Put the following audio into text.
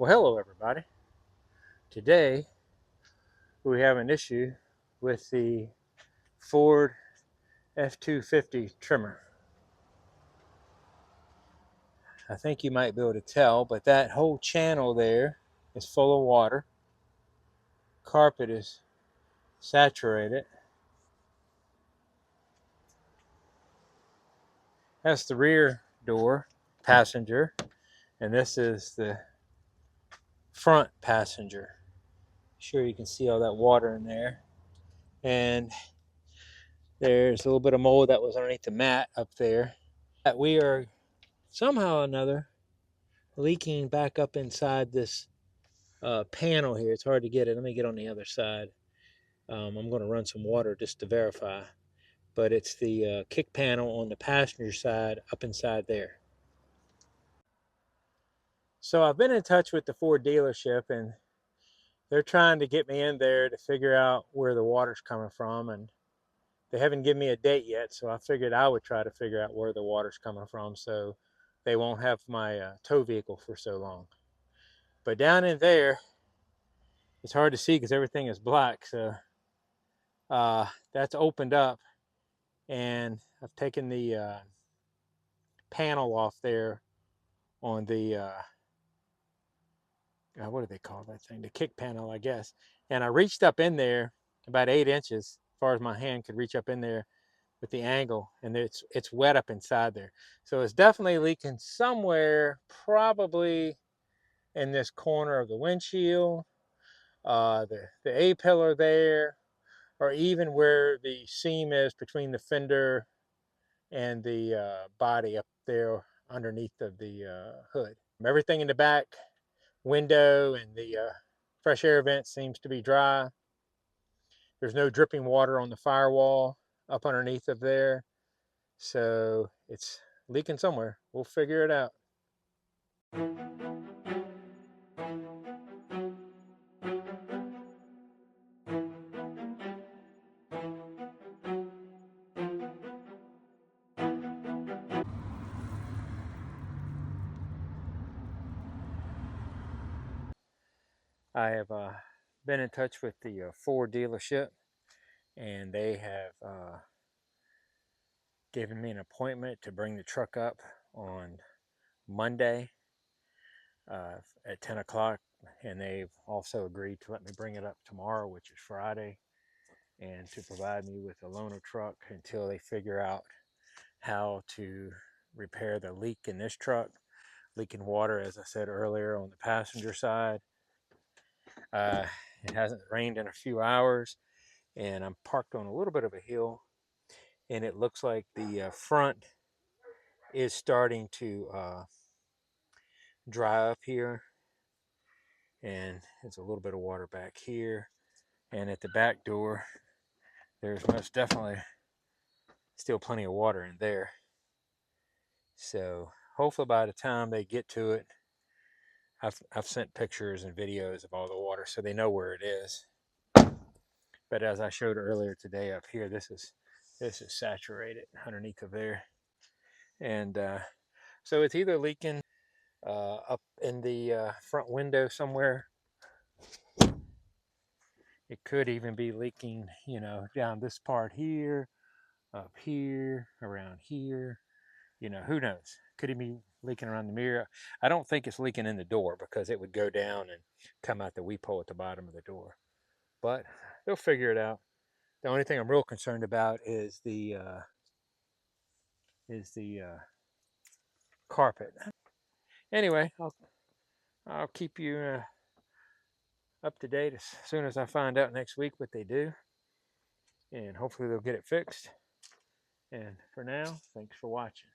Well, hello everybody. Today we have an issue with the Ford F-250 trimmer. I think you might be able to tell, but that whole channel there is full of water. Carpet is saturated. That's the rear door, passenger, and this is the front passenger. Sure, you can see all that water in there. And there's a little bit of mold that was underneath the mat up there. We are somehow or another leaking back up inside this panel here. It's hard to get it. Let me get on the other side. I'm going to run some water just to verify. But it's the kick panel on the passenger side up inside there. So I've been in touch with the Ford dealership, and they're trying to get me in there to figure out where the water's coming from. And they haven't given me a date yet, so I figured I would try to figure out where the water's coming from so they won't have my tow vehicle for so long. But down in there, it's hard to see because everything is black. So that's opened up, and I've taken the panel off there on the what do they call that thing? The kick panel, I guess. And I reached up in there about 8 inches, as far as my hand could reach up in there with the angle, and it's wet up inside there. So it's definitely leaking somewhere, probably in this corner of the windshield, the A-pillar there, or even where the seam is between the fender and the body up there underneath of the hood. Everything in the back window and the fresh air vent seems to be dry. There's no dripping water on the firewall up underneath of there. So it's leaking somewhere. We'll figure it out. I have been in touch with the Ford dealership, and they have given me an appointment to bring the truck up on Monday at 10 o'clock, and they've also agreed to let me bring it up tomorrow, which is Friday, and to provide me with a loaner truck until they figure out how to repair the leak in this truck. Leaking water, as I said earlier, on the passenger side. It hasn't rained in a few hours, and I'm parked on a little bit of a hill, and it looks like the front is starting to dry up here, and there's a little bit of water back here, and at the back door there's most definitely still plenty of water in there. So hopefully by the time they get to it, I've sent pictures and videos of all the water so they know where it is. But as I showed earlier today up here, this is saturated underneath of there, and so it's either leaking up in the front window somewhere. It could even be leaking, you know, down this part here, up here, around here. You know, who knows? Could it be leaking around the mirror? I don't think it's leaking in the door because it would go down and come out the weep hole at the bottom of the door. But they'll figure it out. The only thing I'm real concerned about is the carpet. Anyway, I'll keep you up to date as soon as I find out next week what they do, and hopefully they'll get it fixed. And for now, thanks for watching.